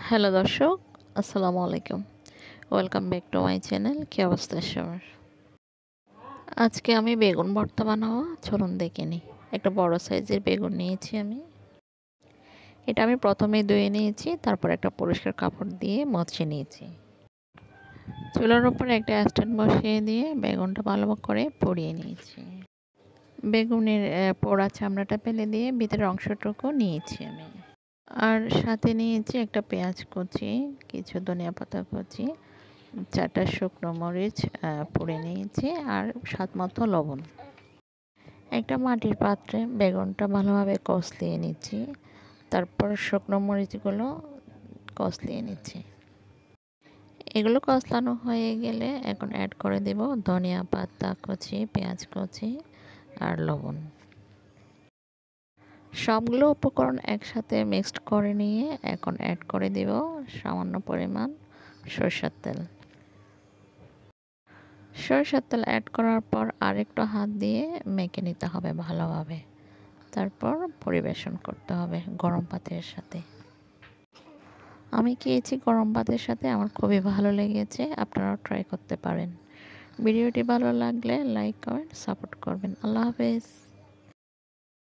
Hello দর্শক, আসসালামু আলাইকুম। Welcome back to my channel. কী অবস্থা সবার? আজকে আমি বেগুন ভর্তা বানাবো, চলুন দেখে নিই। একটা বড় সাইজের বেগুন নিয়েছি আমি। এটা আমি প্রথমে ধুয়ে নিয়েছি, তারপর একটা পরিষ্কার কাপড় দিয়ে মুছে নিয়েছি। চুলার উপরে একটা স্ট্যান্ড বসিয়ে দিয়ে বেগুনটা ভালো করে পুড়িয়ে নিয়েছি। বেগুনের পোড়া চামড়াটা ফেলে দিয়ে ভিতরের অংশটুকু নিয়েছি আমি। আর সাথে নিয়েছি একটা পেঁয়াজ কুচি, কিছু ধনিয়া পাতা কুচি, ৪টা শুকনো মরিচ পুড়ে নিয়েছি, আর স্বাদমতো লবণ। একটা মাটির পাত্রে বেগুনটা ভালোভাবে কষলিয়ে নিচ্ছি, তারপর শুকনো মরিচগুলো কষলিয়ে নিচ্ছি। এগুলো কষলানো হয়ে গেলে এখন অ্যাড করে দেব ধনিয়া পাতা কুচি, পেঁয়াজ কুচি আর লবণ। সবগুলো উপকরণ একসাথে মিক্সড করে নিয়ে এখন অ্যাড করে দেব সামান্য পরিমাণ সরষের তেল। সরষের তেল অ্যাড করার পর আরেকটু হাত দিয়ে মেখে নিতে হবে ভালোভাবে, তারপর পরিবেশন করতে হবে গরম ভাতের সাথে। আমি খেয়েছি গরম ভাতের সাথে, আমার খুবই ভালো লেগেছে। আপনারাও ট্রাই করতে পারেন। ভিডিওটি ভালো লাগলে লাইক কমেন্ট সাপোর্ট করবেন। আল্লাহ হাফেজ।